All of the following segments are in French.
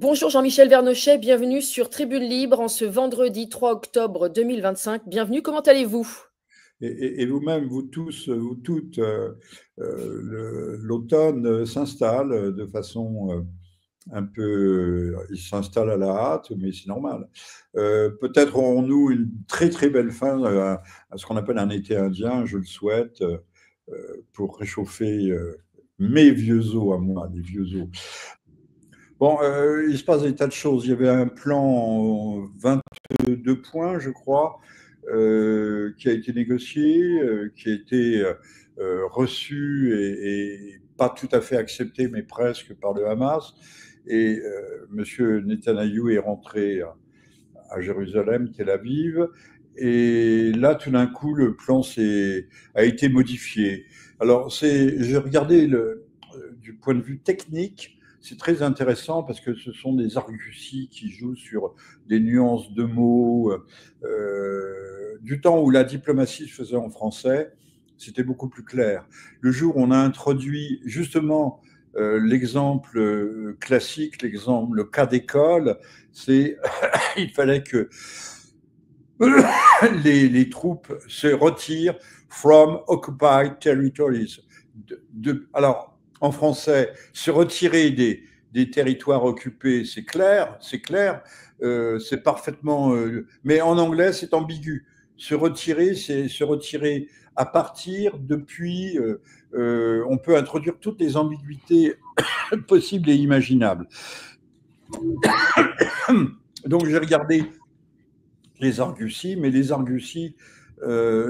Bonjour Jean-Michel Vernochet, bienvenue sur Tribune Libre en ce vendredi 3 octobre 2025. Bienvenue, comment allez-vous? Et vous-même, vous tous, vous toutes, l'automne s'installe de façon un peu, il s'installe à la hâte, mais c'est normal. Peut-être aurons-nous une très très belle fin à ce qu'on appelle un été indien, je le souhaite, pour réchauffer mes vieux os à moi, les vieux os. Bon, il se passe des tas de choses. Il y avait un plan en 22 points, je crois, qui a été négocié, qui a été reçu et pas tout à fait accepté, mais presque par le Hamas. Et M. Netanyahou est rentré à Jérusalem, Tel Aviv. Et là, tout d'un coup, le plan a été modifié. Alors, j'ai regardé du point de vue technique, c'est très intéressant parce que ce sont des arguties qui jouent sur des nuances de mots. Du temps où la diplomatie se faisait en français, c'était beaucoup plus clair. Le jour où on a introduit justement l'exemple classique, le cas d'école, c'est il fallait que les troupes se retirent from occupied territories. Alors, en français, se retirer des territoires occupés, c'est clair, c'est parfaitement. Mais en anglais, c'est ambigu. Se retirer, c'est se retirer à partir depuis. On peut introduire toutes les ambiguïtés possibles et imaginables. Donc, j'ai regardé les arguties, mais les arguties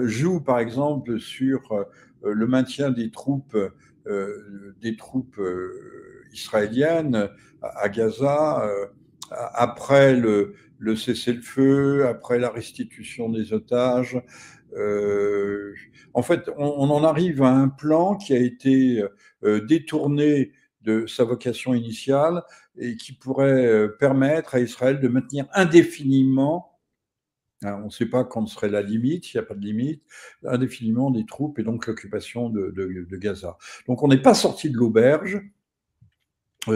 jouent par exemple sur le maintien des troupes israéliennes à Gaza, après le cessez-le-feu, après la restitution des otages. En fait, on en arrive à un plan qui a été détourné de sa vocation initiale et qui pourrait permettre à Israël de maintenir indéfiniment, on ne sait pas quand serait la limite, il n'y a pas de limite, indéfiniment des troupes et donc l'occupation de Gaza. Donc on n'est pas sorti de l'auberge.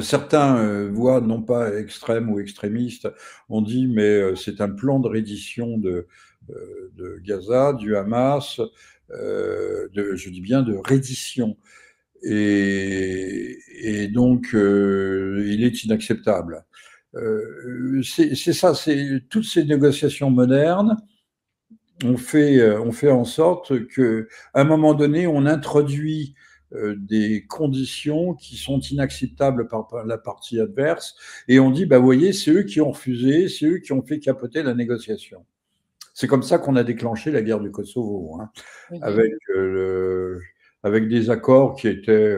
Certains voix, non pas extrêmes ou extrémistes, ont dit mais c'est un plan de reddition de Gaza, du Hamas, je dis bien de reddition. Et donc il est inacceptable. C'est ça, c'est toutes ces négociations modernes on fait en sorte qu'à un moment donné, on introduit des conditions qui sont inacceptables par la partie adverse et on dit, bah, vous voyez, c'est eux qui ont refusé, c'est eux qui ont fait capoter la négociation. C'est comme ça qu'on a déclenché la guerre du Kosovo, hein, avec des accords qui étaient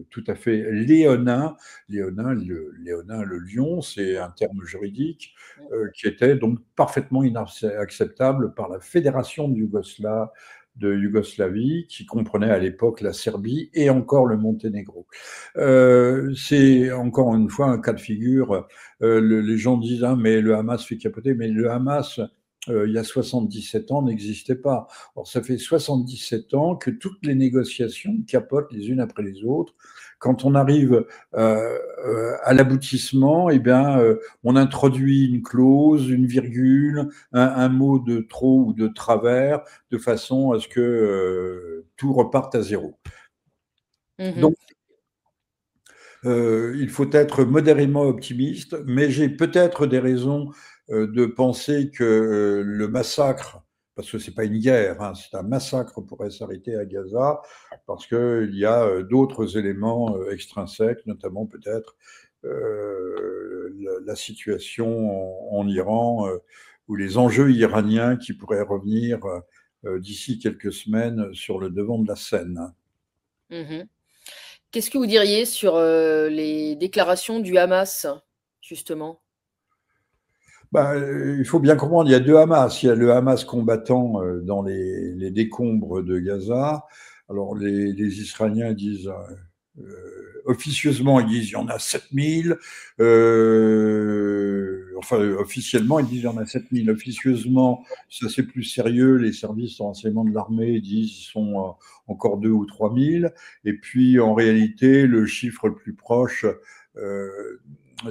tout à fait léonins. Léonin, le lion, c'est un terme juridique, qui était donc parfaitement inacceptable par la Fédération de Yougoslavie, qui comprenait à l'époque la Serbie et encore le Monténégro. C'est encore une fois un cas de figure. Les gens disent, ah, mais le Hamas fait capoter, mais le Hamas, il y a 77 ans, n'existait pas. Or, ça fait 77 ans que toutes les négociations capotent les unes après les autres. Quand on arrive à l'aboutissement, eh bien, on introduit une clause, une virgule, un mot de trop ou de travers, de façon à ce que tout reparte à zéro. Donc, il faut être modérément optimiste, mais j'ai peut-être des raisons de penser que le massacre, parce que ce n'est pas une guerre, hein, c'est un massacre, pourrait s'arrêter à Gaza, parce qu'il y a d'autres éléments extrinsèques, notamment peut-être la situation en Iran, ou les enjeux iraniens qui pourraient revenir d'ici quelques semaines sur le devant de la scène. Qu'est-ce que vous diriez sur les déclarations du Hamas, justement? Il faut bien comprendre, il y a deux Hamas. Il y a le Hamas combattant dans les décombres de Gaza. Alors, les Israéliens disent, officieusement, ils disent il y en a 7000. Enfin, officiellement, ils disent il y en a 7000. Officieusement, ça c'est plus sérieux. Les services de renseignement de l'armée disent ils sont encore 2 ou 3000. Et puis, en réalité, le chiffre le plus proche,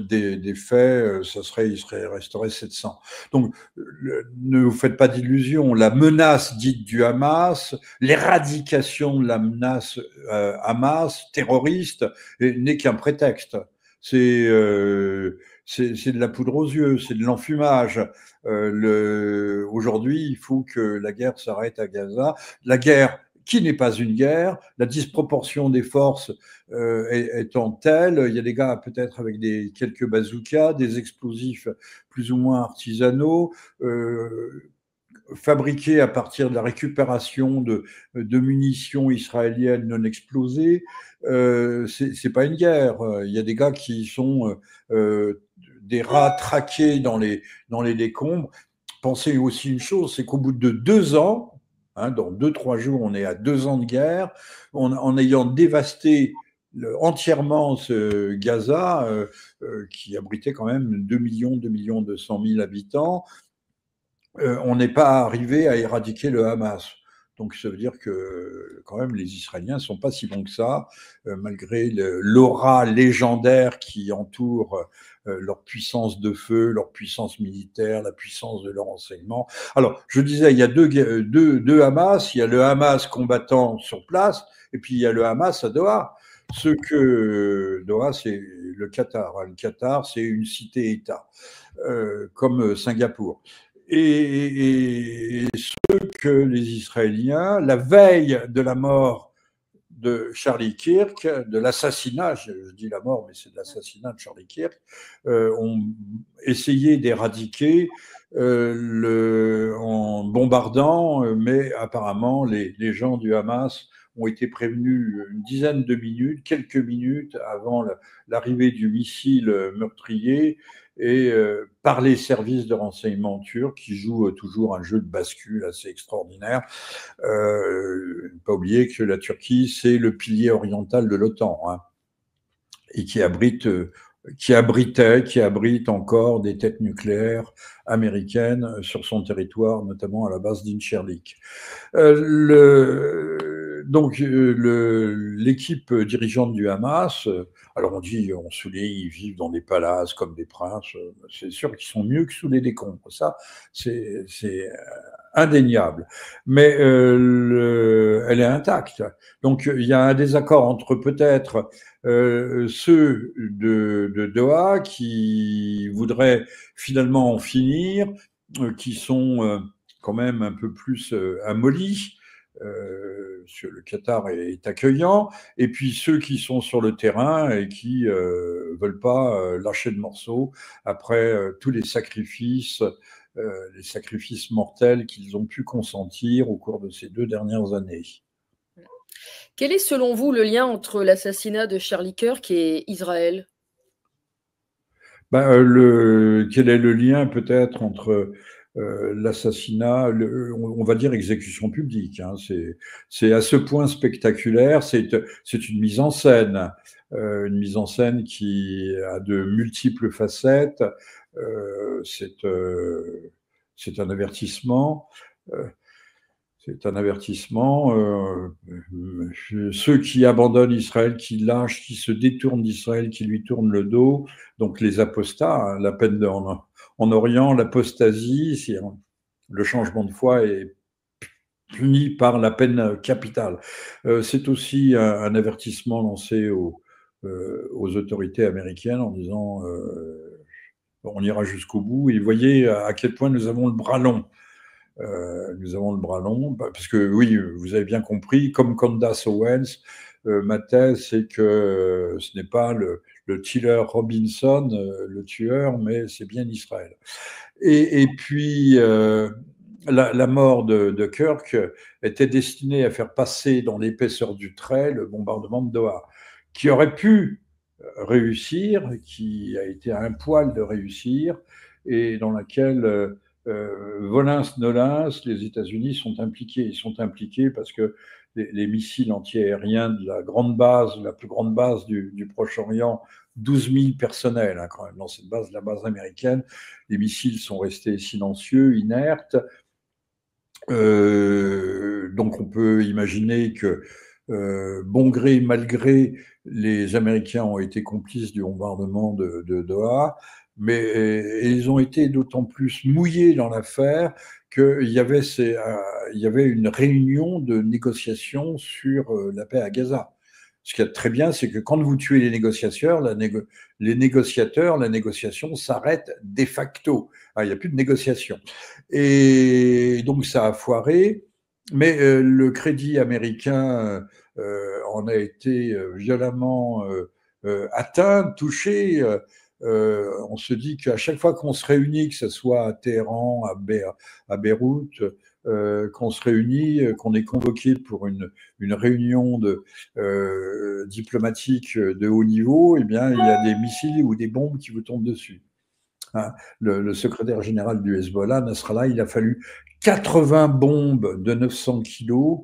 des faits, il resterait 700. Donc, ne vous faites pas d'illusions. La menace dite du Hamas, l'éradication de la menace Hamas terroriste n'est qu'un prétexte. C'est de la poudre aux yeux, c'est de l'enfumage. Aujourd'hui, il faut que la guerre s'arrête à Gaza. La guerre qui n'est pas une guerre, la disproportion des forces étant telle, il y a des gars peut-être avec quelques bazookas, des explosifs plus ou moins artisanaux, fabriqués à partir de la récupération de munitions israéliennes non explosées. C'est pas une guerre. Il y a des gars qui sont des rats traqués dans les décombres. Pensez aussi une chose, c'est qu'au bout de 2 ans, dans 2-3 jours, on est à 2 ans de guerre, en ayant dévasté entièrement ce Gaza, qui abritait quand même 2 millions 200 000 habitants, on n'est pas arrivé à éradiquer le Hamas. Donc ça veut dire que quand même les Israéliens ne sont pas si bons que ça, malgré l'aura légendaire qui entoure leur puissance de feu, leur puissance militaire, la puissance de leur renseignement. Alors, je disais, il y a deux Hamas, il y a le Hamas combattant sur place, et puis il y a le Hamas à Doha. Doha, c'est le Qatar. Le Qatar, c'est une cité-État, comme Singapour. Et ce que les Israéliens, la veille de la mort de Charlie Kirk, de l'assassinat, je dis la mort, mais c'est de l'assassinat de Charlie Kirk, ont essayé d'éradiquer en bombardant, mais apparemment les gens du Hamas ont été prévenus une dizaine de minutes, quelques minutes avant l'arrivée du missile meurtrier, et par les services de renseignement turcs qui jouent toujours un jeu de bascule assez extraordinaire. Pas oublier que la Turquie, c'est le pilier oriental de l'OTAN, et qui abrite encore des têtes nucléaires américaines sur son territoire, notamment à la base d'Incirlik. Donc, l'équipe dirigeante du Hamas, alors on dit, on souligne, ils vivent dans des palaces comme des princes, c'est sûr qu'ils sont mieux que sous les décombres, ça, c'est indéniable. Mais elle est intacte. Donc, il y a un désaccord entre peut-être ceux de Doha qui voudraient finalement en finir, qui sont quand même un peu plus amollis. Le Qatar est accueillant, et puis ceux qui sont sur le terrain et qui veulent pas lâcher de morceaux après tous les sacrifices mortels qu'ils ont pu consentir au cours de ces 2 dernières années. Quel est selon vous le lien entre l'assassinat de Charlie Kirk et Israël ? Quel est le lien peut-être entre l'assassinat, on va dire exécution publique, c'est à ce point spectaculaire, c'est une mise en scène qui a de multiples facettes, c'est un avertissement. Ceux qui abandonnent Israël, qui lâchent, qui se détournent d'Israël, qui lui tournent le dos, donc les apostats, la peine en Orient, l'apostasie, le changement de foi est puni par la peine capitale. C'est aussi un avertissement lancé aux autorités américaines en disant on ira jusqu'au bout, et voyez à quel point nous avons le bras long. Parce que oui, vous avez bien compris, comme Candace Owens, ma thèse, c'est que ce n'est pas le Tiller Robinson, le tueur, mais c'est bien Israël. Et puis, la mort de Kirk était destinée à faire passer dans l'épaisseur du trait le bombardement de Doha, qui aurait pu réussir, qui a été à un poil de réussir, et dans laquelle volins-nolins, les États-Unis sont impliqués. Ils sont impliqués parce que les missiles anti-aériens de la plus grande base du Proche-Orient, 12 000 personnels quand même dans cette base, la base américaine. Les missiles sont restés silencieux, inertes. Donc on peut imaginer que bon gré, mal gré, les Américains ont été complices du bombardement de Doha, mais ils ont été d'autant plus mouillés dans l'affaire qu'il y avait il y avait une réunion de négociation sur la paix à Gaza. Ce qui est très bien, c'est que quand vous tuez les négociateurs, la négociation s'arrête de facto. Il n'y a plus de négociation. Et donc ça a foiré, mais le crédit américain en a été violemment atteint, touché. On se dit qu'à chaque fois qu'on se réunit, que ce soit à Téhéran, à Beyrouth, qu'on se réunit, qu'on est convoqué pour une réunion diplomatique de haut niveau, eh bien, il y a des missiles ou des bombes qui vous tombent dessus. Hein, le secrétaire général du Hezbollah, Nasrallah, il a fallu 80 bombes de 900 kilos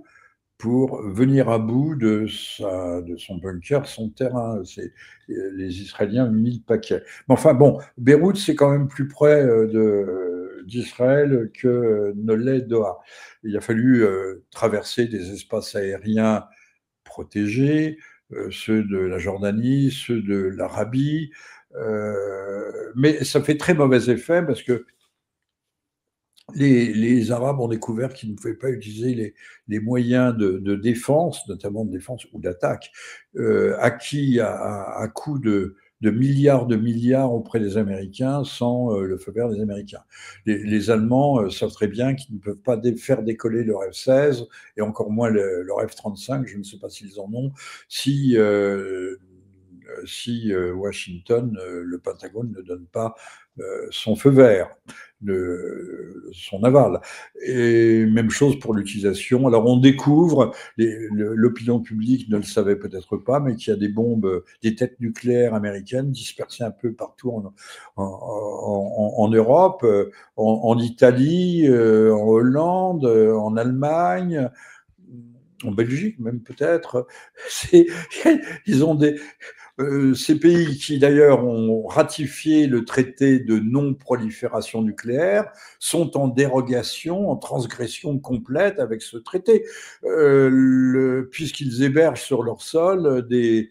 pour venir à bout de son bunker, son terrain. Les Israéliens ont mis le paquet. Mais enfin bon, Beyrouth, c'est quand même plus près d'Israël que ne l'est Doha. Il a fallu traverser des espaces aériens protégés, ceux de la Jordanie, ceux de l'Arabie, mais ça fait très mauvais effet parce que les Arabes ont découvert qu'ils ne pouvaient pas utiliser les moyens de défense, notamment de défense ou d'attaque, acquis à coût de milliards auprès des Américains sans le feu vert des Américains. Les Allemands savent très bien qu'ils ne peuvent pas faire décoller leur F-16 et encore moins leur F-35, je ne sais pas s'ils en ont, si Washington, le Pentagone ne donne pas son feu vert, son aval. Et même chose pour l'utilisation. Alors on découvre, l'opinion publique ne le savait peut-être pas, mais qu'il y a des bombes, des têtes nucléaires américaines dispersées un peu partout en Europe, en Italie, en Hollande, en Allemagne, en Belgique même peut-être. Ils ont ces pays qui d'ailleurs ont ratifié le traité de non-prolifération nucléaire sont en dérogation, en transgression complète avec ce traité, puisqu'ils hébergent sur leur sol des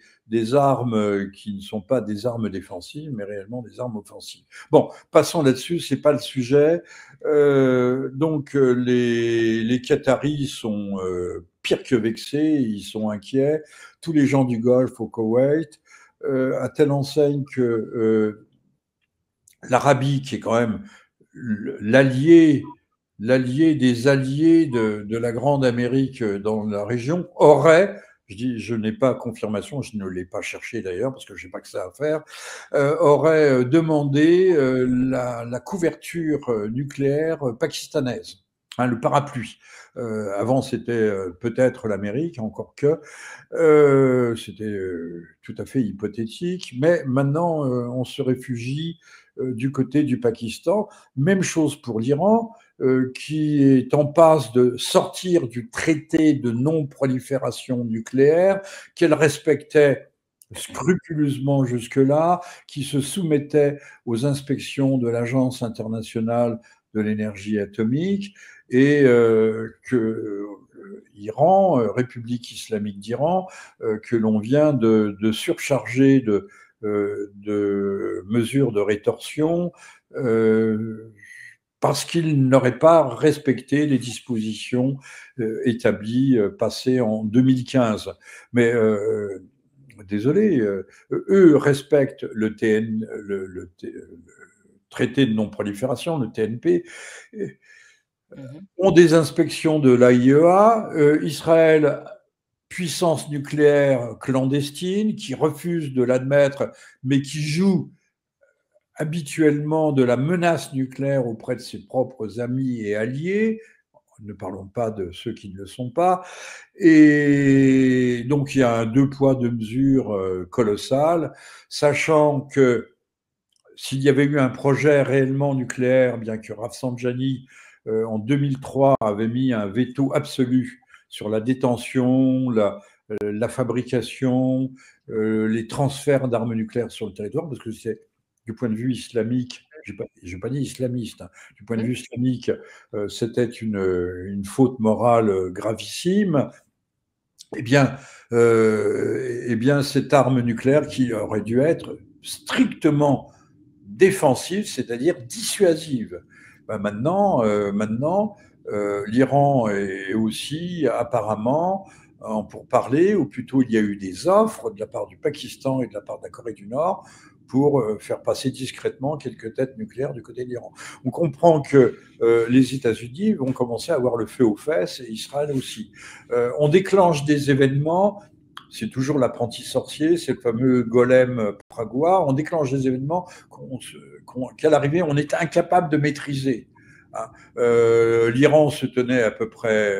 armes qui ne sont pas des armes défensives, mais réellement des armes offensives. Bon, passons là-dessus, c'est pas le sujet. Donc les Qataris sont pire que vexés, ils sont inquiets. Tous les gens du Golfe au Koweït, à telle enseigne que l'Arabie, qui est quand même l'allié des alliés de la Grande Amérique dans la région, aurait, je n'ai pas confirmation, je ne l'ai pas cherché d'ailleurs parce que je n'ai pas que ça à faire, aurait demandé la couverture nucléaire pakistanaise, hein, le parapluie. Avant, c'était peut-être l'Amérique, encore que c'était tout à fait hypothétique, mais maintenant, on se réfugie du côté du Pakistan. Même chose pour l'Iran, qui est en passe de sortir du traité de non-prolifération nucléaire qu'elle respectait scrupuleusement jusque-là, qui se soumettait aux inspections de l'Agence internationale de l'énergie atomique et que Iran, République islamique d'Iran, que l'on vient de surcharger de mesures de rétorsion parce qu'il n'aurait pas respecté les dispositions établies, passées en 2015. Mais désolé, eux respectent le traité de non-prolifération, le TNP, ont des inspections de l'AIEA. Israël, puissance nucléaire clandestine, qui refuse de l'admettre, mais qui joue habituellement de la menace nucléaire auprès de ses propres amis et alliés. Ne parlons pas de ceux qui ne le sont pas. Et donc, il y a un deux poids, deux mesures colossal, sachant que s'il y avait eu un projet réellement nucléaire, bien que Rafsanjani, en 2003, avait mis un veto absolu sur la détention, la fabrication, les transferts d'armes nucléaires sur le territoire, parce que c'est du point de vue islamique, je n'ai pas dit islamiste, hein, du point de vue islamique, c'était une faute morale gravissime. eh bien, cette arme nucléaire qui aurait dû être strictement défensive, c'est-à-dire dissuasive. Ben maintenant, l'Iran est aussi apparemment en pourparlers, ou plutôt il y a eu des offres de la part du Pakistan et de la part de la Corée du Nord pour faire passer discrètement quelques têtes nucléaires du côté de l'Iran. On comprend que les États-Unis vont commencer à avoir le feu aux fesses, et Israël aussi. On déclenche des événements, c'est toujours l'apprenti sorcier, c'est le fameux golem pragois, on déclenche des événements qu'à l'arrivée, on est incapable de maîtriser. L'Iran se tenait à peu près,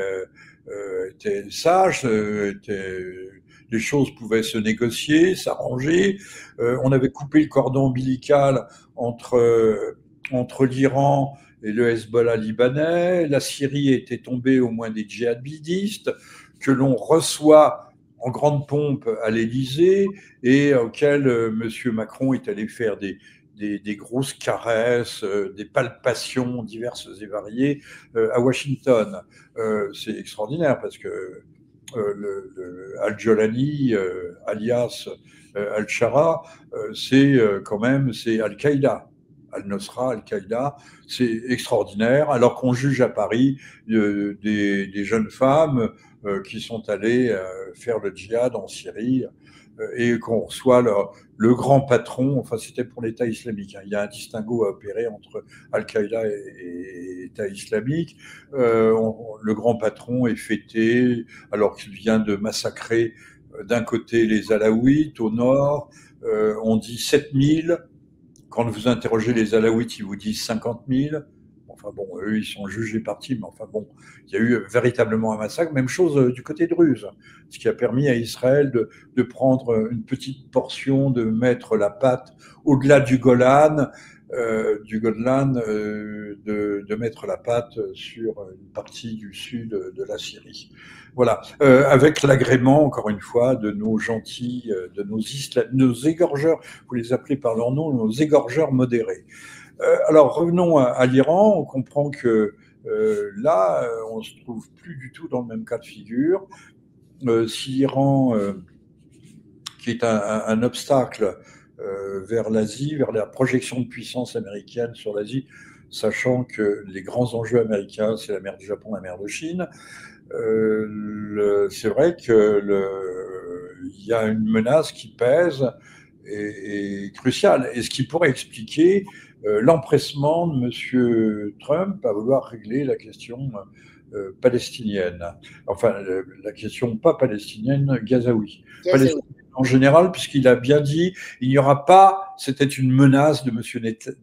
était sage, les choses pouvaient se négocier, s'arranger. On avait coupé le cordon ombilical entre l'Iran et le Hezbollah libanais. La Syrie était tombée aux mains des djihadistes, que l'on reçoit en grande pompe à l'Élysée et auquel M. Macron est allé faire des grosses caresses, des palpations diverses et variées à Washington. C'est extraordinaire parce que Al-Jolani, alias Al-Shara, c'est quand même Al-Qaïda. Al-Nusra, Al-Qaïda, c'est extraordinaire, alors qu'on juge à Paris des jeunes femmes qui sont allées faire le djihad en Syrie et qu'on reçoit le grand patron, enfin c'était pour l'État islamique, hein. Il y a un distinguo à opérer entre Al-Qaïda et État islamique. Le grand patron est fêté alors qu'il vient de massacrer d'un côté les Alaouites au nord, on dit 7000. Quand vous interrogez les Alaouites, ils vous disent 50 000. Enfin bon, eux, ils sont jugés partis, mais enfin bon, il y a eu véritablement un massacre. Même chose du côté de Druze, ce qui a permis à Israël de prendre une petite portion, de mettre la patte au-delà du Golan, de mettre la patte sur une partie du sud de la Syrie. Voilà, avec l'agrément, encore une fois, de nos gentils, de nos égorgeurs, vous les appelez par leur nom, nos égorgeurs modérés. Alors revenons à l'Iran, on comprend que là, on ne se trouve plus du tout dans le même cas de figure. Si l'Iran, qui est un obstacle vers l'Asie, vers la projection de puissance américaine sur l'Asie, sachant que les grands enjeux américains, c'est la mer du Japon, la mer de Chine, c'est vrai qu'il y a une menace qui pèse et cruciale, et ce qui pourrait expliquer l'empressement de M. Trump à vouloir régler la question palestinienne. Enfin, la question pas palestinienne, gazaoui. Palestinienne en général, puisqu'il a bien dit, il n'y aura pas, c'était une menace de M.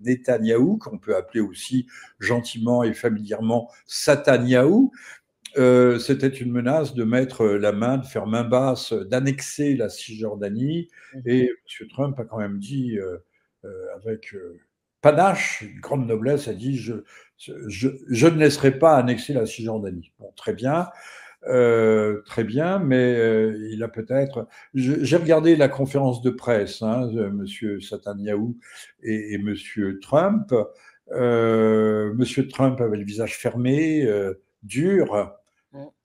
Netanyahou, qu'on peut appeler aussi gentiment et familièrement Satanyahou. C'était une menace de mettre la main, de faire main basse, d'annexer la Cisjordanie. Et M. Trump a quand même dit, avec panache, une grande noblesse, a dit je ne laisserai pas annexer la Cisjordanie. Bon, très bien, mais il a peut-être. J'ai regardé la conférence de presse, hein, M. Netanyahou et M. Trump. M. Trump avait le visage fermé, dur,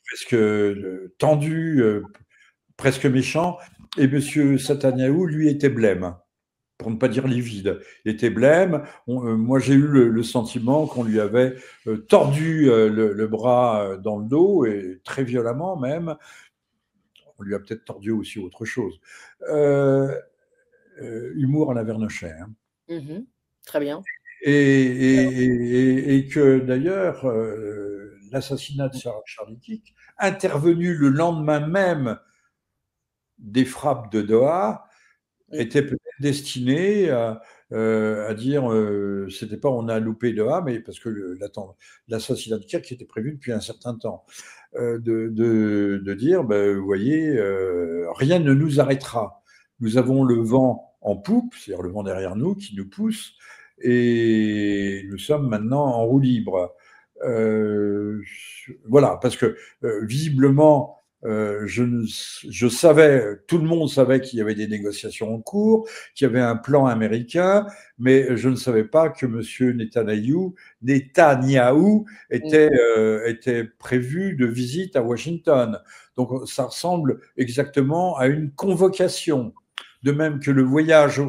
presque tendu, presque méchant, et M. Netanyahou, lui, était blême, pour ne pas dire livide. Il était blême. Moi, j'ai eu le sentiment qu'on lui avait tordu le bras dans le dos, et très violemment même. On lui a peut-être tordu aussi autre chose. Humour à la Vernochet. Hein. Très bien. Et que d'ailleurs, l'assassinat de Charlie Kirk, intervenu le lendemain même des frappes de Doha, était peut-être destiné à dire c'était pas on a loupé Doha, mais parce que l'assassinat de Kirk était prévu depuis un certain temps. De dire, vous voyez, rien ne nous arrêtera. Nous avons le vent en poupe, c'est-à-dire le vent derrière nous qui nous pousse, et nous sommes maintenant en roue libre. Voilà, parce que visiblement, je savais, tout le monde savait qu'il y avait des négociations en cours, qu'il y avait un plan américain, mais je ne savais pas que M. Netanyahou était prévu de visite à Washington. Donc ça ressemble exactement à une convocation. De même que le voyage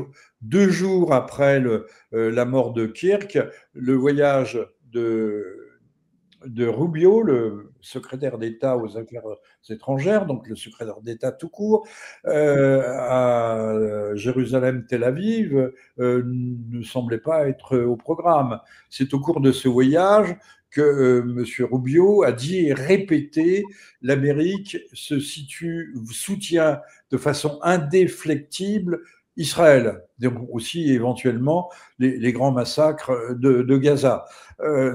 2 jours après la mort de Kirk, le voyage de Rubio, le secrétaire d'État aux Affaires étrangères, donc le secrétaire d'État tout court, à Jérusalem, Tel Aviv, ne semblait pas être au programme. C'est au cours de ce voyage que M. Rubio a dit et répété l'Amérique soutient de façon indéflectible Israël, donc aussi éventuellement les grands massacres de Gaza.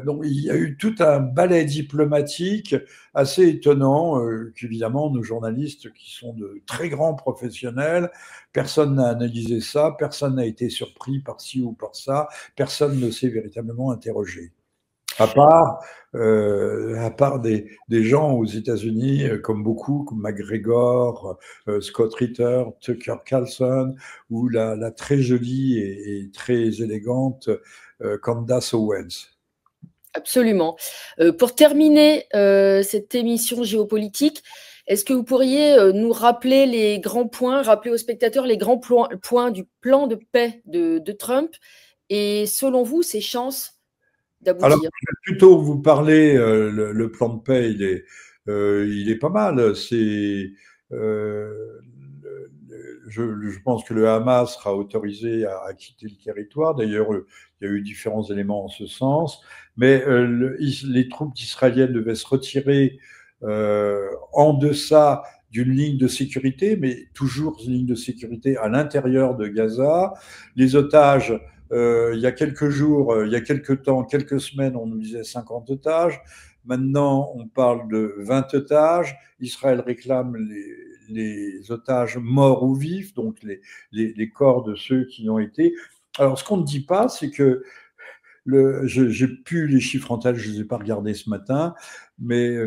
Donc il y a eu tout un ballet diplomatique assez étonnant qu'évidemment nos journalistes qui sont de très grands professionnels, personne n'a analysé ça, personne n'a été surpris par ci ou par ça, personne ne s'est véritablement interrogé. À part des gens aux États-Unis, comme beaucoup, comme McGregor, Scott Ritter, Tucker Carlson, ou la très jolie et très élégante Candace Owens. Absolument. Pour terminer cette émission géopolitique, est-ce que vous pourriez nous rappeler les grands points, rappeler aux spectateurs les grands points du plan de paix de Trump et selon vous, ses chances d'aboutir? Alors, je vais plutôt vous parler, le plan de paix, il est pas mal. Je pense que le Hamas sera autorisé à quitter le territoire. D'ailleurs, il y a eu différents éléments en ce sens. Mais les troupes israéliennes devaient se retirer en deçà d'une ligne de sécurité, mais toujours une ligne de sécurité à l'intérieur de Gaza. Les otages, il y a quelques jours, il y a quelques temps, quelques semaines, on nous disait 50 otages. Maintenant, on parle de 20 otages. Israël réclame les otages morts ou vifs, donc les corps de ceux qui ont été. Alors, ce qu'on ne dit pas, c'est que j'ai plus les chiffres en tête, je ne les ai pas regardés ce matin, mais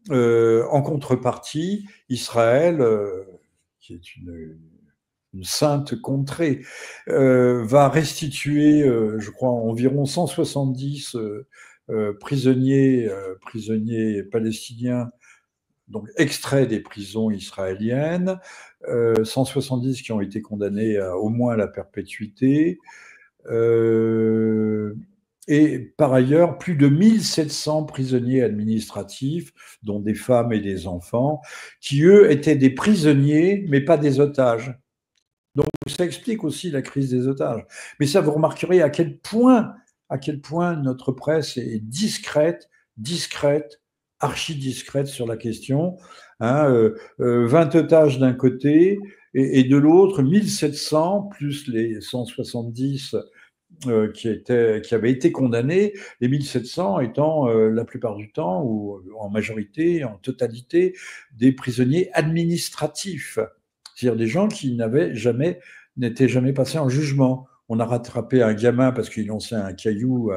en contrepartie, Israël, qui est une sainte contrée, va restituer, je crois, environ 170 prisonniers palestiniens, donc extraits des prisons israéliennes, 170 qui ont été condamnés à au moins la perpétuité. Et par ailleurs, plus de 1700 prisonniers administratifs, dont des femmes et des enfants, qui, eux, étaient des prisonniers, mais pas des otages. Donc, ça explique aussi la crise des otages. Mais ça, vous remarquerez à quel point notre presse est discrète, archi-discrète sur la question. 20 otages d'un côté, et de l'autre, 1700, plus les 170 qui avaient été condamnés, les 1700 étant la plupart du temps, ou en majorité, en totalité, des prisonniers administratifs, c'est-à-dire des gens qui n'étaient jamais passés en jugement. On a rattrapé un gamin parce qu'il lançait un caillou,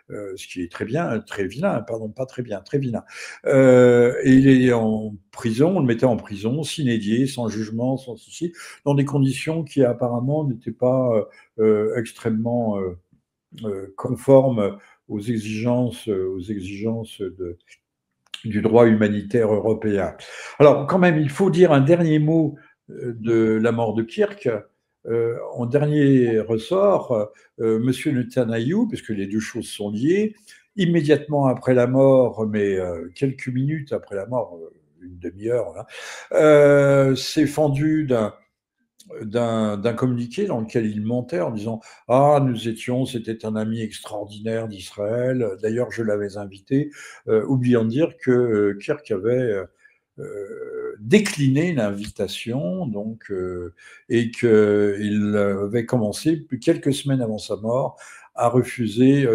ce qui est très bien, très vilain, pardon, pas très bien, très vilain. Et il est en prison, on le mettait en prison, sine sans jugement, sans souci, dans des conditions qui apparemment n'étaient pas extrêmement conformes aux exigences du droit humanitaire européen. Alors, quand même, il faut dire un dernier mot de la mort de Kirk. En dernier ressort, M. Netanyahou, puisque les deux choses sont liées, immédiatement après la mort, mais quelques minutes après la mort, une demi-heure, s'est fendu d'un communiqué dans lequel il mentait en disant « Ah, c'était un ami extraordinaire d'Israël, d'ailleurs je l'avais invité », oubliant de dire que Kirk avait décliné l'invitation, donc, et qu'il avait commencé quelques semaines avant sa mort à refuser.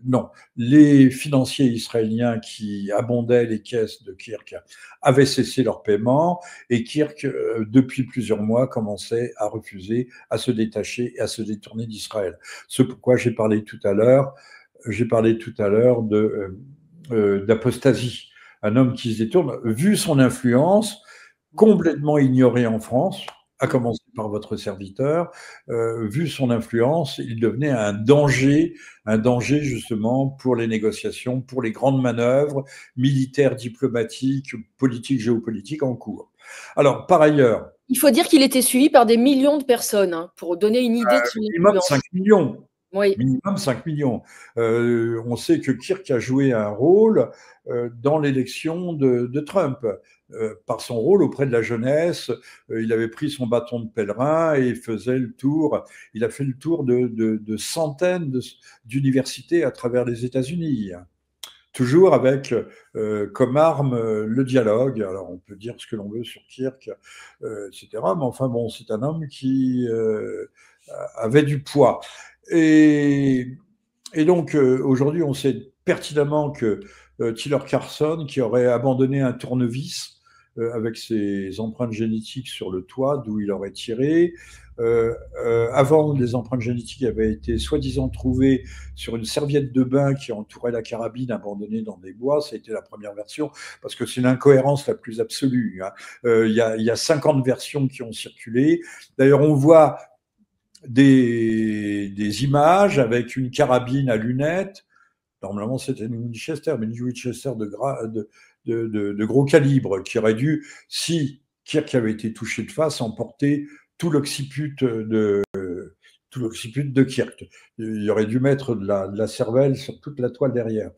Non, les financiers israéliens qui abondaient les caisses de Kirk avaient cessé leur paiement et Kirk, depuis plusieurs mois, commençait à refuser, à se détacher et à se détourner d'Israël. C'est pourquoi j'ai parlé tout à l'heure d'apostasie. Un homme qui se détourne, vu son influence, complètement ignoré en France, à commencer par votre serviteur. Vu son influence, il devenait un danger justement pour les négociations, pour les grandes manœuvres militaires, diplomatiques, politiques, géopolitiques en cours. Alors, par ailleurs, il faut dire qu'il était suivi par des millions de personnes, hein, pour donner une idée de son minimum influence. 5 millions. Oui. Minimum 5 millions. On sait que Kirk a joué un rôle dans l'élection de Trump. Par son rôle auprès de la jeunesse, il avait pris son bâton de pèlerin et faisait le tour. Il a fait le tour de centaines d'universités à travers les États-Unis. Toujours avec comme arme le dialogue. Alors on peut dire ce que l'on veut sur Kirk, etc. Mais enfin bon, c'est un homme qui avait du poids. Et donc aujourd'hui, on sait pertinemment que Tiller Carlson, qui aurait abandonné un tournevis avec ses empreintes génétiques sur le toit, d'où il aurait tiré. Avant, les empreintes génétiques avaient été soi-disant trouvées sur une serviette de bain qui entourait la carabine abandonnée dans des bois. C'était la première version, parce que c'est l'incohérence la plus absolue. Il y a 50 versions qui ont circulé. D'ailleurs, on voit des images avec une carabine à lunettes. Normalement, c'était une Winchester, mais une Winchester de gros calibre qui aurait dû, si Kirk avait été touché de face, emporter tout l'occiput de Kirk. Il aurait dû mettre de la cervelle sur toute la toile derrière.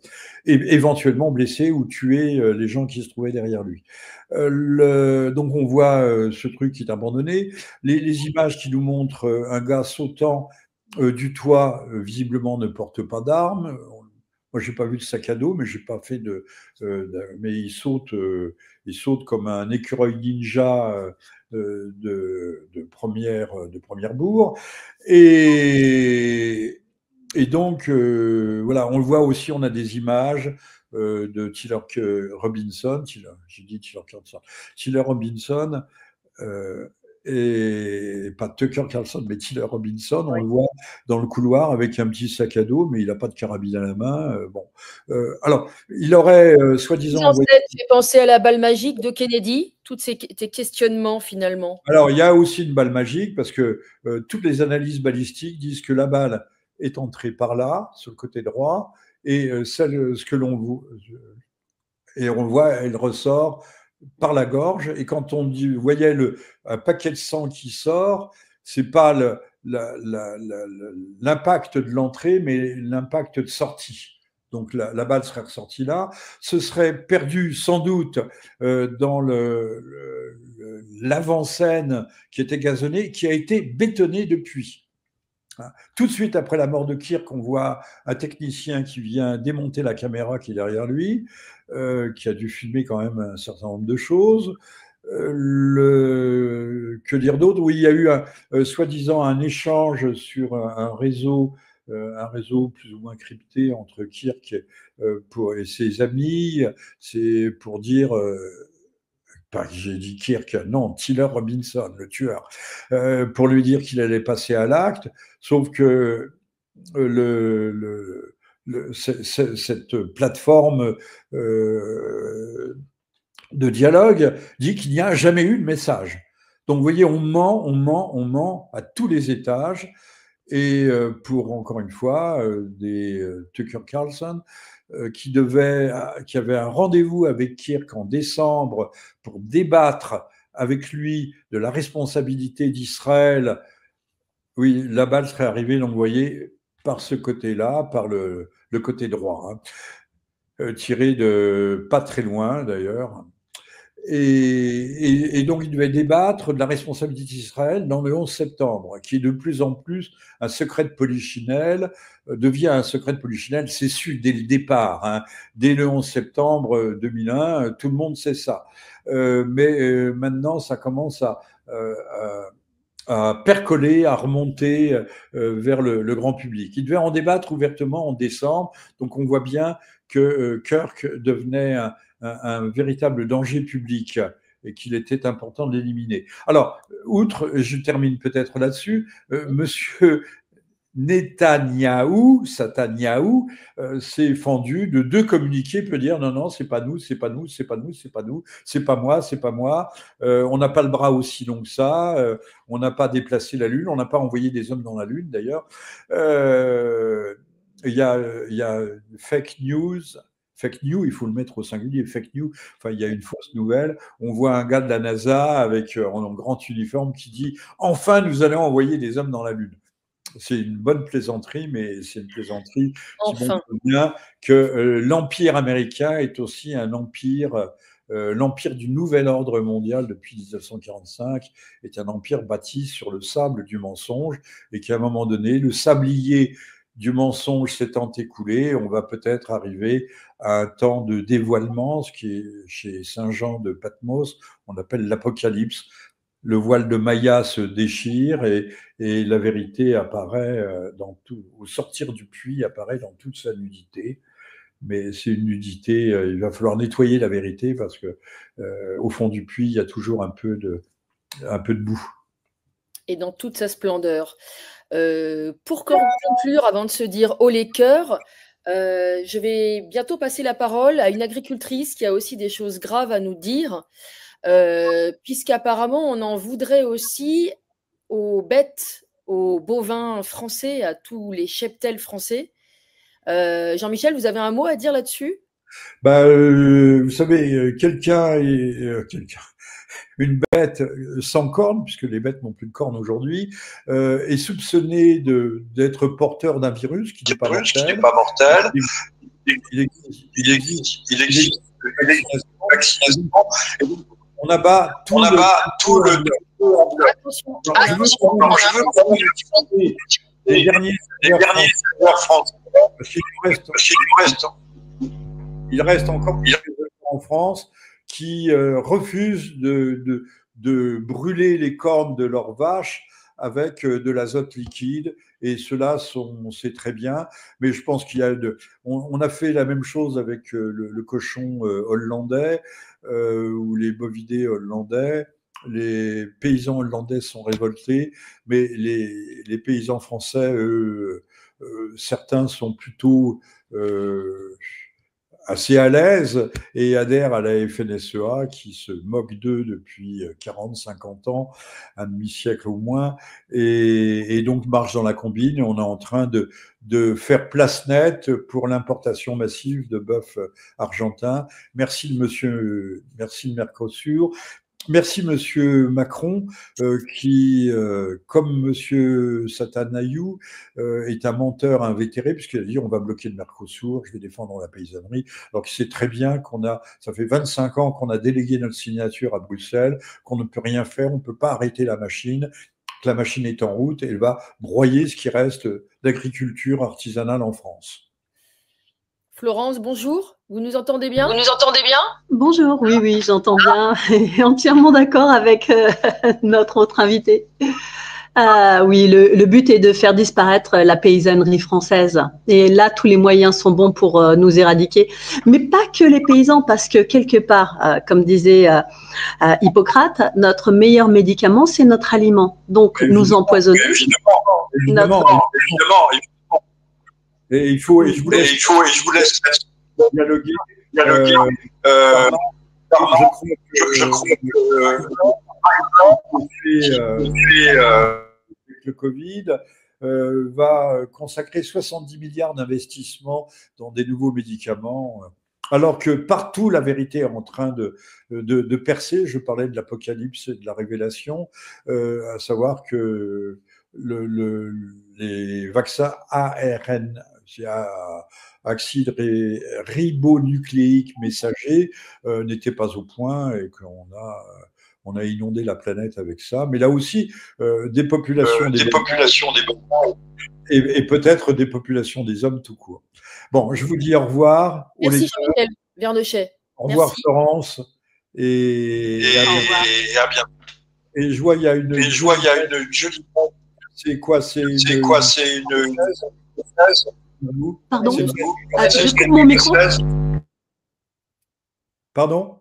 Et éventuellement blesser ou tuer les gens qui se trouvaient derrière lui. Donc on voit ce truc qui est abandonné. Les images qui nous montrent un gars sautant du toit, visiblement ne porte pas d'armes. Moi, j'ai pas vu de sac à dos, mais j'ai pas fait mais il saute comme un écureuil ninja de première bourre. Et donc, voilà, on le voit aussi, on a des images de Tiller Robinson, j'ai dit Tiller Robinson, et pas Tucker Carlson, mais Tiller Robinson, on le voit dans le couloir avec un petit sac à dos, mais il n'a pas de carabine à la main. Alors, il aurait soi-disant envoyé... fait penser à la balle magique de Kennedy, tous ces questionnements finalement. Alors, il y a aussi une balle magique, parce que toutes les analyses balistiques disent que la balle est entrée par là, sur le côté droit, et ce que l'on et on voit, elle ressort par la gorge. Et quand on dit, vous voyez un paquet de sang qui sort, c'est pas l'impact de l'entrée, mais l'impact de sortie. Donc la balle serait ressortie là. Ce serait perdu sans doute dans l'avant-scène qui était gazonnée, qui a été bétonnée depuis. Tout de suite après la mort de Kirk, on voit un technicien qui vient démonter la caméra qui est derrière lui, qui a dû filmer quand même un certain nombre de choses. Que dire d'autre? Oui, il y a eu soi-disant un échange sur un réseau plus ou moins crypté entre Kirk et ses amis. C'est pour dire... j'ai dit Kirk, non, Tiller Robinson, le tueur, pour lui dire qu'il allait passer à l'acte, sauf que cette plateforme de dialogue dit qu'il n'y a jamais eu de message. Donc vous voyez, on ment à tous les étages, et pour, encore une fois, des Tucker Carlson, qui avait un rendez-vous avec Kirk en décembre pour débattre avec lui de la responsabilité d'Israël. Oui, la balle serait arrivée, donc vous voyez, par ce côté-là, par le côté droit, tiré de pas très loin d'ailleurs. Et donc, il devait débattre de la responsabilité d'Israël dans le 11 septembre, qui est de plus en plus un secret de polichinelle, devient un secret de polichinelle, c'est su dès le départ. Dès le 11 septembre 2001, tout le monde sait ça. Mais maintenant, ça commence à percoler, à remonter vers le grand public. Il devait en débattre ouvertement en décembre, donc on voit bien que Kirk devenait un véritable danger public et qu'il était important de l'éliminer. Alors, outre, je termine peut-être là-dessus, monsieur Netanyahou s'est fendu de 2 communiqués, peut dire non, non, c'est pas nous, c'est pas nous, c'est pas nous, c'est pas nous, c'est pas moi, c'est pas moi. On n'a pas le bras aussi long que ça. On n'a pas déplacé la Lune, on n'a pas envoyé des hommes dans la Lune d'ailleurs. Il y a fake news. Fake news, il faut le mettre au singulier, fake news. Enfin, il y a une fausse nouvelle. On voit un gars de la NASA avec en grand uniforme qui dit enfin nous allons envoyer des hommes dans la Lune. C'est une bonne plaisanterie, mais c'est une plaisanterie qui montre bien que l'empire américain est aussi un empire. L'empire du nouvel ordre mondial depuis 1945 est un empire bâti sur le sable du mensonge et qu'à un moment donné, le sablier du mensonge s'étant écoulé, on va peut-être arriver à un temps de dévoilement, ce qui est chez Saint Jean de Patmos, on appelle l'apocalypse. Le voile de Maya se déchire et la vérité apparaît au sortir du puits, apparaît dans toute sa nudité. Mais c'est une nudité, il va falloir nettoyer la vérité parce que au fond du puits, il y a toujours un peu de boue. Et dans toute sa splendeur. Pour conclure, avant de se dire haut les cœurs, je vais bientôt passer la parole à une agricultrice qui a aussi des choses graves à nous dire. Puisqu'apparemment on en voudrait aussi aux bêtes, aux bovins français, à tous les cheptels français. Jean-Michel, vous avez un mot à dire là-dessus? Vous savez, une bête sans cornes, puisque les bêtes n'ont plus de cornes aujourd'hui, est soupçonnée d'être porteur d'un virus qui n'est pas mortel. Il existe une vaccination. On abat tout le Attention. Les derniers serveurs français, parce qu'il reste encore en France qui refusent de brûler les cornes de leurs vaches avec de l'azote liquide, et cela c'est très bien, mais je pense on a fait la même chose avec le cochon hollandais ou les bovidés hollandais. Les paysans hollandais sont révoltés, mais les paysans français, eux, certains sont plutôt assez à l'aise et adhèrent à la FNSEA qui se moque d'eux depuis 40, 50 ans, un demi-siècle au moins, et donc marche dans la combine. Et on est en train de faire place nette pour l'importation massive de bœuf argentin. Merci le Mercosur. Merci Monsieur Macron, qui, comme Monsieur Satanaïou, est un menteur invétéré, puisqu'il a dit on va bloquer le Mercosur, je vais défendre la paysannerie, alors qu'il sait très bien ça fait 25 ans qu'on a délégué notre signature à Bruxelles, qu'on ne peut rien faire, on ne peut pas arrêter la machine, que la machine est en route et elle va broyer ce qui reste d'agriculture artisanale en France. Florence, bonjour. Vous nous entendez bien? Bonjour, oui, j'entends bien et entièrement d'accord avec notre autre invité. Oui, le but est de faire disparaître la paysannerie française. Et là, tous les moyens sont bons pour nous éradiquer. Mais pas que les paysans, parce que quelque part, comme disait Hippocrate, notre meilleur médicament, c'est notre aliment. Donc, nous empoisonner. Évidemment. Et je vous laisse dialoguer. Je crois que le Covid va consacrer 70 milliards d'investissements dans des nouveaux médicaments, alors que partout la vérité est en train de percer. Je parlais de l'apocalypse et de la révélation, à savoir que les vaccins ARN, acide ribonucléique messager, n'étaient pas au point et qu'on a inondé la planète avec ça. Mais là aussi, des populations des et peut-être des populations des hommes tout court. Bon, je vous dis au revoir. Merci Jean-Michel Vernochet. Au revoir Florence et à bientôt. Et je vois, il y a une jolie. C'est quoi? C'est une Pardon, je coupe mon micro. Pardon?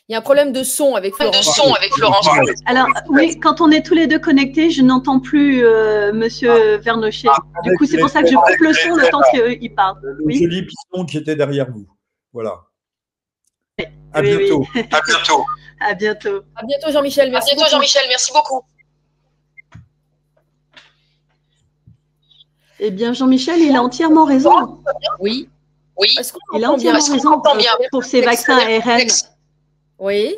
Il y a un problème de son avec Florence. Alors, oui, quand on est tous les deux connectés, je n'entends plus Monsieur Vernochet. Du coup, c'est pour ça que je coupe le son le temps qu'il parle. Le joli piston qui était derrière vous. Voilà. À oui, bientôt. Oui. À bientôt. À bientôt. À bientôt, Jean-Michel. Merci beaucoup. Eh bien, Jean-Michel, il a entièrement raison. Oui. Il a entièrement raison pour ces vaccins ARN. Oui.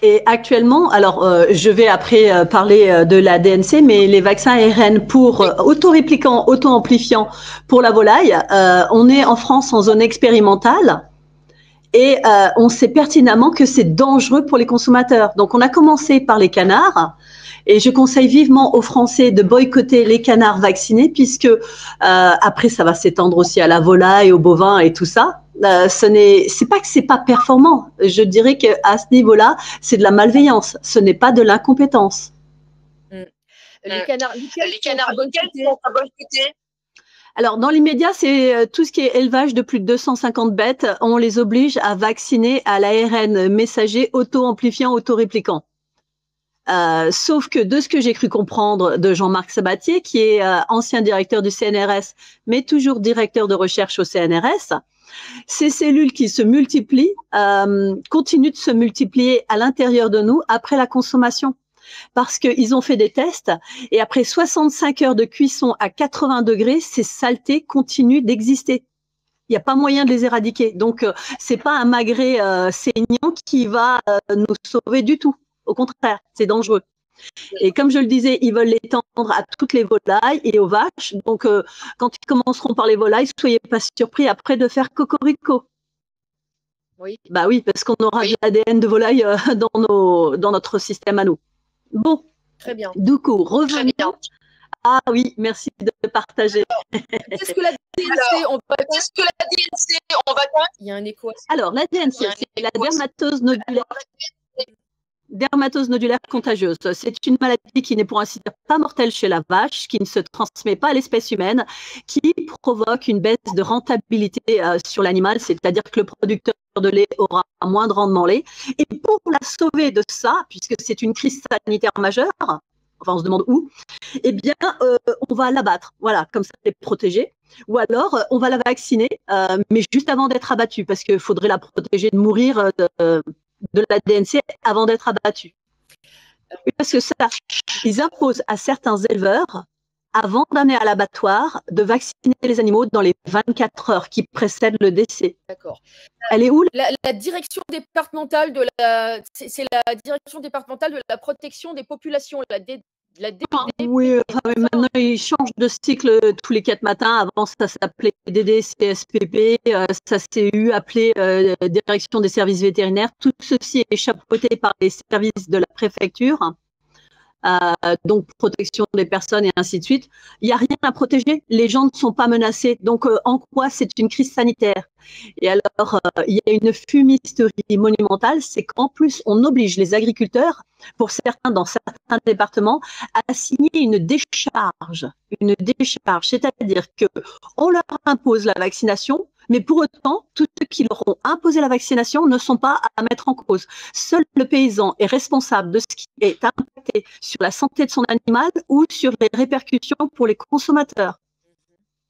Et actuellement, alors je vais après parler de la DNC, mais les vaccins ARN pour auto-répliquants, auto-amplifiants pour la volaille, on est en France en zone expérimentale et on sait pertinemment que c'est dangereux pour les consommateurs. Donc on a commencé par les canards et je conseille vivement aux Français de boycotter les canards vaccinés puisque après ça va s'étendre aussi à la volaille, aux bovins et tout ça. C'est pas que c'est pas performant. Je dirais qu'à ce niveau-là, c'est de la malveillance. Ce n'est pas de l'incompétence. Les canards, lesquels sont à boycotter? Alors, dans l'immédiat, c'est tout ce qui est élevage de plus de 250 bêtes. On les oblige à vacciner à l'ARN messager auto-amplifiant, auto-répliquant. Sauf que de ce que j'ai cru comprendre de Jean-Marc Sabatier, qui est ancien directeur du CNRS, mais toujours directeur de recherche au CNRS, ces cellules qui se multiplient continuent de se multiplier à l'intérieur de nous après la consommation. Parce qu'ils ont fait des tests et après 65 heures de cuisson à 80 degrés, ces saletés continuent d'exister. Il n'y a pas moyen de les éradiquer. Donc, c'est pas un magret saignant qui va nous sauver du tout. Au contraire, c'est dangereux. Et comme je le disais, ils veulent l'étendre à toutes les volailles et aux vaches. Donc, quand ils commenceront par les volailles, soyez pas surpris après de faire cocorico. Oui. Bah oui, parce qu'on aura de l'ADN de volaille dans notre système à nous. Bon. Très bien. Du coup, revenons. Ah oui, merci de partager. Qu'est-ce que la DNC? On va Il y a un écho. Alors, la DNC, c'est la dermatose nodulaire contagieuse. C'est une maladie qui n'est pour ainsi dire pas mortelle chez la vache, qui ne se transmet pas à l'espèce humaine, qui provoque une baisse de rentabilité sur l'animal, c'est-à-dire que le producteur de lait aura moins de rendement lait. Et pour la sauver de ça, puisque c'est une crise sanitaire majeure, enfin on se demande où, eh bien on va l'abattre, voilà, comme ça elle est protégée. Ou alors on va la vacciner, mais juste avant d'être abattue, parce qu'il faudrait la protéger de mourir de la DNC avant d'être abattue. Parce que ça, ils imposent à certains éleveurs, avant d'amener à l'abattoir, de vacciner les animaux dans les 24 heures qui précèdent le décès. D'accord. Elle est où la direction départementale de la... C'est la direction départementale de la protection des populations, Oui, maintenant ils changent de cycle tous les 4 matins. Avant ça s'appelait DDCSPP, ça s'est eu appelé Direction des services vétérinaires. Tout ceci est chapeauté par les services de la préfecture, donc protection des personnes et ainsi de suite. Il n'y a rien à protéger, les gens ne sont pas menacés. Donc en quoi c'est une crise sanitaire? Et alors il y a une fumisterie monumentale, c'est qu'en plus on oblige les agriculteurs, pour certains dans certains départements, à signer une décharge, c'est-à-dire que on leur impose la vaccination, mais pour autant, tous ceux qui leur ont imposé la vaccination ne sont pas à mettre en cause. Seul le paysan est responsable de ce qui est impacté sur la santé de son animal ou sur les répercussions pour les consommateurs.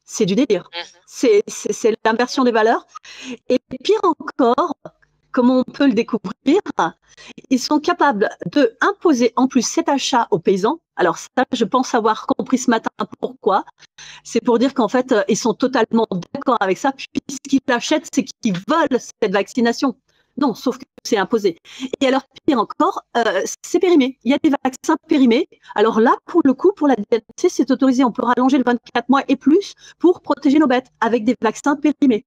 C'est du délire. C'est l'inversion des valeurs. Et pire encore, comme on peut le découvrir, ils sont capables d'imposer en plus cet achat aux paysans. Alors ça, je pense avoir compris ce matin pourquoi. C'est pour dire qu'en fait, ils sont totalement d'accord avec ça, puisqu'ils l'achètent, c'est qu'ils veulent cette vaccination. Non, sauf que c'est imposé. Et alors, pire encore, c'est périmé. Il y a des vaccins périmés. Alors là, pour le coup, pour la DNC, c'est autorisé. On peut rallonger le 24 mois et plus pour protéger nos bêtes avec des vaccins périmés.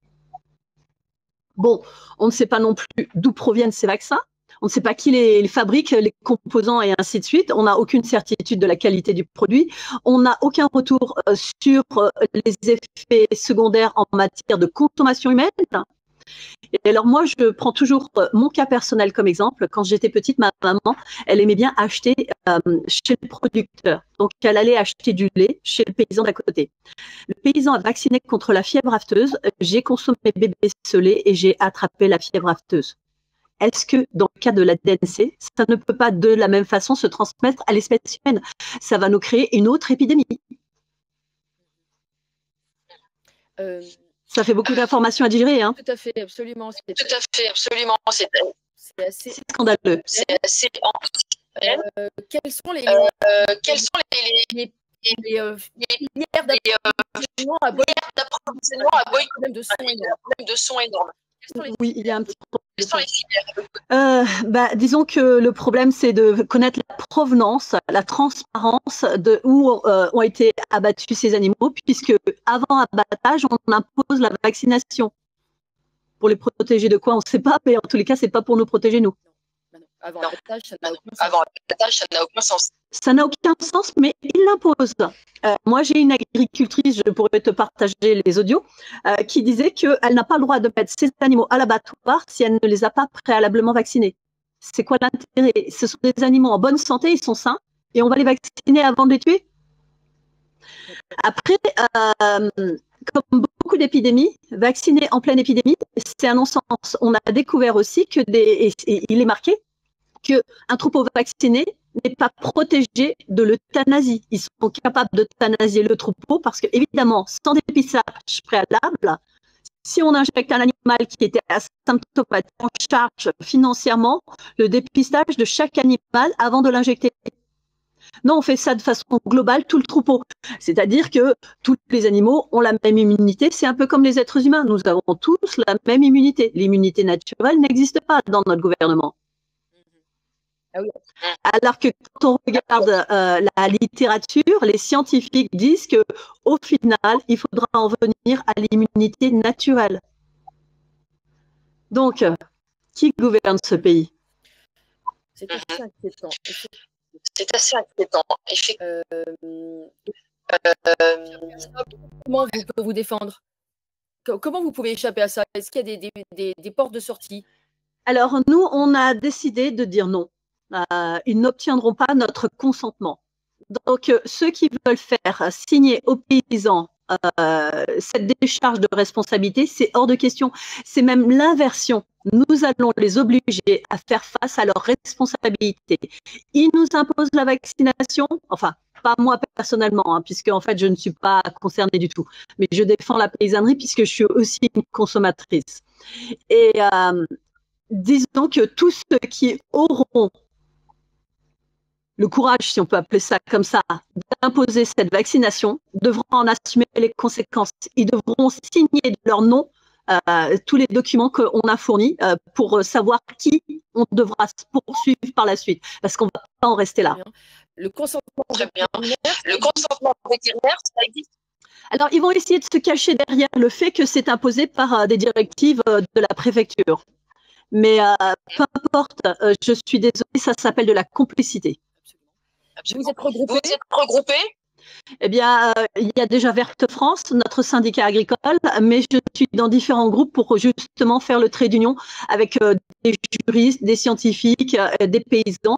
Bon, on ne sait pas non plus d'où proviennent ces vaccins. On ne sait pas qui les fabrique, les composants et ainsi de suite. On n'a aucune certitude de la qualité du produit. On n'a aucun retour sur les effets secondaires en matière de consommation humaine. Et alors moi, je prends toujours mon cas personnel comme exemple. Quand j'étais petite, ma maman, elle aimait bien acheter chez le producteur. Donc, elle allait acheter du lait chez le paysan d'à côté. Le paysan a vacciné contre la fièvre afteuse. J'ai consommé bébé ce lait et j'ai attrapé la fièvre afteuse. est-ce que dans le cas de la DNC, ça ne peut pas de la même façon se transmettre à l'espèce humaine? Ça va nous créer une autre épidémie. Ça fait beaucoup d'informations à digérer. Hein. Tout à fait, absolument. C'est assez scandaleux. Quels sont les filières d'approvisionnement à boycott de son énorme? Oui, il y a un petit problème. Disons que le problème, c'est de connaître la provenance, la transparence de où ont été abattus ces animaux, puisque avant abattage, on impose la vaccination. Pour les protéger de quoi, on ne sait pas, mais en tous les cas, ce n'est pas pour nous protéger, nous. Avant abattage, ça n'a aucun sens. Ça n'a aucun sens, mais il l'impose. Moi, j'ai une agricultrice, je pourrais te partager les audios, qui disait qu'elle n'a pas le droit de mettre ses animaux à l'abattoir si elle ne les a pas préalablement vaccinés. C'est quoi l'intérêt? Ce sont des animaux en bonne santé, ils sont sains, et on va les vacciner avant de les tuer? Après, comme beaucoup d'épidémies, vacciner en pleine épidémie, c'est un non-sens. On a découvert aussi que il est marqué qu'un troupeau vacciné n'est pas protégé de l'euthanasie. Ils sont capables d'euthanasier le troupeau parce que, évidemment, sans dépistage préalable, si on injecte un animal qui était asymptomatique, on charge financièrement le dépistage de chaque animal avant de l'injecter. Non, on fait ça de façon globale, tout le troupeau. C'est-à-dire que tous les animaux ont la même immunité. C'est un peu comme les êtres humains. Nous avons tous la même immunité. L'immunité naturelle n'existe pas dans notre gouvernement. Alors que quand on regarde la littérature, les scientifiques disent qu'au final, il faudra en venir à l'immunité naturelle. Donc, qui gouverne ce pays? C'est assez inquiétant. Comment vous pouvez vous défendre? Comment vous pouvez échapper à ça? Est-ce qu'il y a des portes de sortie? Alors, nous, on a décidé de dire non. Ils n'obtiendront pas notre consentement. Donc, ceux qui veulent faire signer aux paysans cette décharge de responsabilité, c'est hors de question. C'est même l'inversion. Nous allons les obliger à faire face à leurs responsabilités. Ils nous imposent la vaccination, enfin, pas moi personnellement, hein, puisque en fait, je ne suis pas concernée du tout. Mais je défends la paysannerie puisque je suis aussi une consommatrice. Et disons que tous ceux qui auront le courage, si on peut appeler ça comme ça, d'imposer cette vaccination, devront en assumer les conséquences. Ils devront signer de leur nom tous les documents qu'on a fournis pour savoir qui on devra poursuivre par la suite, parce qu'on ne va pas en rester là. Le consentement vétérinaire, ça existe? Alors, ils vont essayer de se cacher derrière le fait que c'est imposé par des directives de la préfecture. Mais peu importe, je suis désolée, ça s'appelle de la complicité. Vous êtes regroupés? Eh bien, il y a déjà Verte France, notre syndicat agricole, mais je suis dans différents groupes pour justement faire le trait d'union avec des juristes, des scientifiques, des paysans,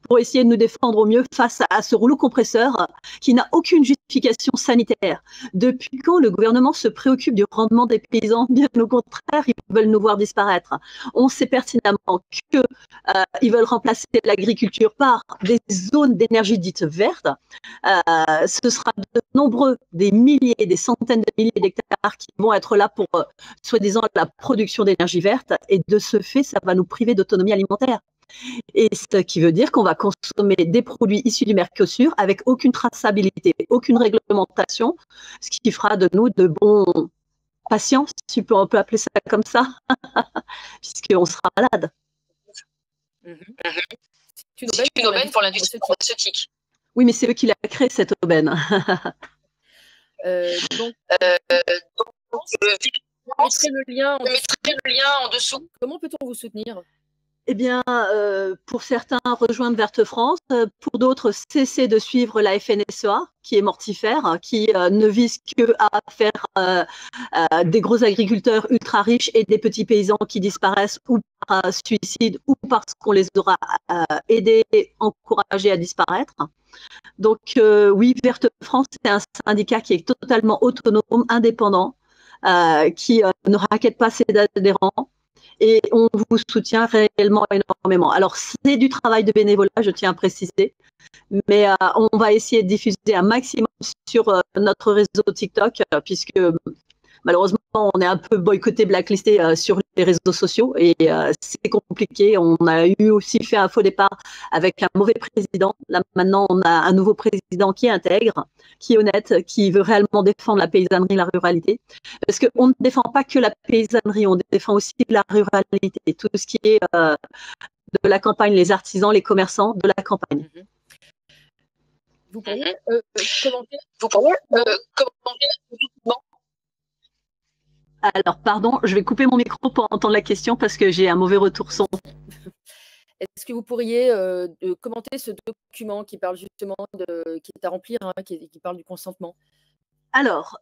pour essayer de nous défendre au mieux face à ce rouleau compresseur qui n'a aucune justification sanitaire. Depuis quand le gouvernement se préoccupe du rendement des paysans? Bien au contraire, ils veulent nous voir disparaître. On sait pertinemment qu'ils veulent remplacer l'agriculture par des zones d'énergie dites vertes. Ce sera de nombreux, des milliers, des centaines de milliers d'hectares qui vont être là pour, soi-disant, la production d'énergie verte. Et de ce fait, ça va nous priver d'autonomie alimentaire. Et ce qui veut dire qu'on va consommer des produits issus du Mercosur avec aucune traçabilité, aucune réglementation, ce qui fera de nous de bons patients, si on peut appeler ça comme ça, puisqu'on sera malade. C'est une aubaine pour l'industrie pharmaceutique. Oui, mais c'est eux qui l'ont créé, cette aubaine. Donc, je mettrai le lien en dessous. Comment peut-on vous soutenir? Eh bien, pour certains, rejoindre Verte France, pour d'autres, cesser de suivre la FNSEA, qui est mortifère, qui ne vise qu'à faire des gros agriculteurs ultra riches et des petits paysans qui disparaissent ou par suicide ou parce qu'on les aura aidés, encouragés à disparaître. Donc, oui, Verte France, c'est un syndicat qui est totalement autonome, indépendant, qui ne raquette pas ses adhérents et on vous soutient réellement énormément. Alors, c'est du travail de bénévolat, je tiens à préciser, mais on va essayer de diffuser un maximum sur notre réseau TikTok, puisque malheureusement, on est un peu boycotté, blacklisté sur les réseaux sociaux et c'est compliqué. On a eu aussi fait un faux départ avec un mauvais président. Là, maintenant, on a un nouveau président qui est intègre, qui est honnête, qui veut réellement défendre la paysannerie, la ruralité. Parce qu'on ne défend pas que la paysannerie, on défend aussi la ruralité, tout ce qui est de la campagne, les artisans, les commerçants de la campagne. Vous pourriez commenter Alors, pardon, je vais couper mon micro pour entendre la question parce que j'ai un mauvais retour son. Est-ce que vous pourriez commenter ce document qui parle justement qui est à remplir, hein, qui parle du consentement? Alors,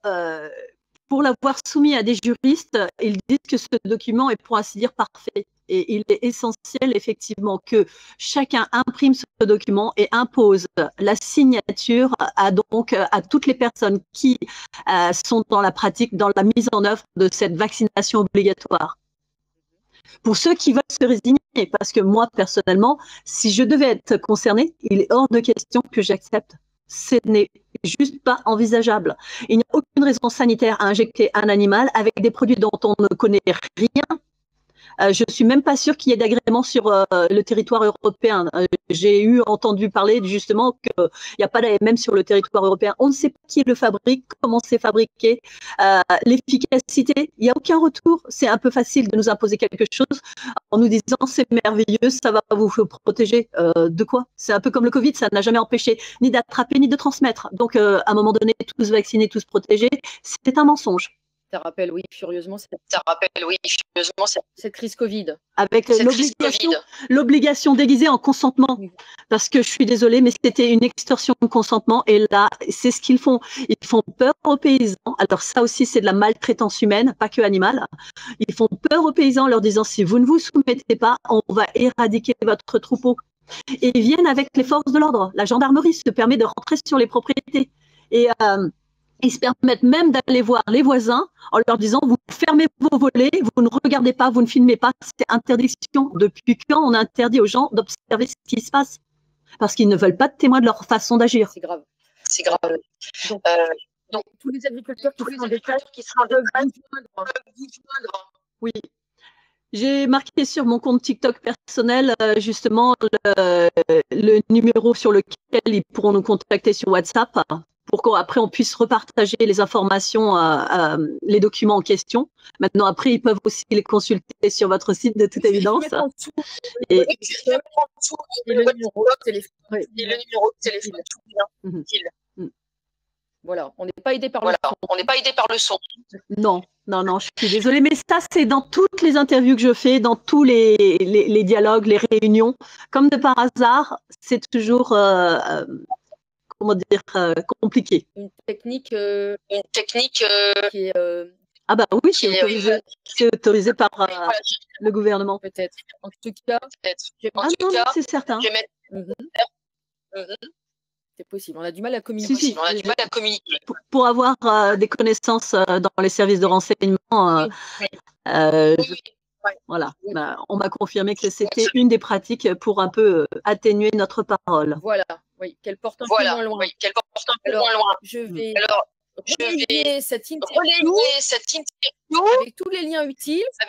pour l'avoir soumis à des juristes, ils disent que ce document est pour ainsi dire parfait. Et il est essentiel effectivement que chacun imprime ce document et impose la signature à toutes les personnes qui sont dans la pratique, dans la mise en œuvre de cette vaccination obligatoire. Pour ceux qui veulent se résigner, parce que moi personnellement, si je devais être concernée, il est hors de question que j'accepte. Ce n'est juste pas envisageable. Il n'y a aucune raison sanitaire à injecter un animal avec des produits dont on ne connaît rien. Je suis même pas sûre qu'il y ait d'agrément sur le territoire européen. J'ai entendu parler justement qu'il n'y a pas d'AMM sur le territoire européen. On ne sait pas qui le fabrique, comment c'est fabriqué, l'efficacité. Il n'y a aucun retour. C'est un peu facile de nous imposer quelque chose en nous disant c'est merveilleux, ça va vous protéger. De quoi? C'est un peu comme le Covid, ça n'a jamais empêché ni d'attraper ni de transmettre. Donc à un moment donné, tous vaccinés, tous protégés, c'est un mensonge. Ça rappelle, oui, furieusement cette crise Covid. Avec l'obligation déguisée en consentement. Parce que je suis désolée, mais c'était une extorsion de consentement. Et là, c'est ce qu'ils font. Ils font peur aux paysans. Alors ça aussi, c'est de la maltraitance humaine, pas que animale. Ils font peur aux paysans en leur disant, si vous ne vous soumettez pas, on va éradiquer votre troupeau. Et ils viennent avec les forces de l'ordre. La gendarmerie se permet de rentrer sur les propriétés. Et ils se permettent même d'aller voir les voisins en leur disant vous fermez vos volets, vous ne regardez pas, vous ne filmez pas, c'est interdiction. Depuis quand on interdit aux gens d'observer ce qui se passe? Parce qu'ils ne veulent pas de témoins de leur façon d'agir. C'est grave. Donc tous les agriculteurs qui seront en Oui. J'ai marqué sur mon compte TikTok personnel justement le numéro sur lequel ils pourront nous contacter sur WhatsApp pour qu'après on puisse repartager les informations, les documents en question. Maintenant, après, ils peuvent aussi les consulter sur votre site de toute évidence. Et le numéro de téléphone. Voilà, on n'est pas aidé par le son. Non, je suis désolée, mais ça, c'est dans toutes les interviews que je fais, dans tous les dialogues, les réunions. Comme de par hasard, c'est toujours compliqué. Une technique qui est ah bah oui, c'est autorisé par le gouvernement. Peut-être. En tout cas, c'est certain. C'est possible. On a du mal à communiquer. Pour avoir des connaissances dans les services de renseignement, voilà. On m'a confirmé que c'était une des pratiques pour un peu atténuer notre parole. Voilà. Oui, qu'elle porte un peu moins loin. Je vais relayer cette interview avec tous les liens utiles. C'est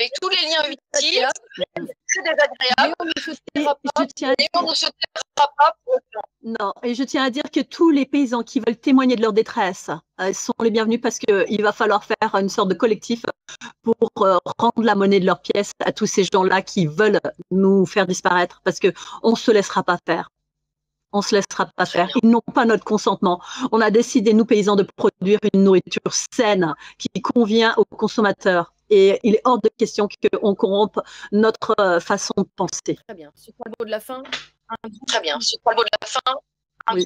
désagréable. Et je tiens à dire que tous les paysans qui veulent témoigner de leur détresse sont les bienvenus parce qu'il va falloir faire une sorte de collectif pour rendre la monnaie de leurs pièces à tous ces gens-là qui veulent nous faire disparaître parce qu'on ne se laissera pas faire. On ne se laissera pas faire. Ils n'ont pas notre consentement. On a décidé, nous paysans, de produire une nourriture saine qui convient aux consommateurs. Et il est hors de question qu'on corrompe notre façon de penser. Très bien. Ce sera le mot de la fin. Oui.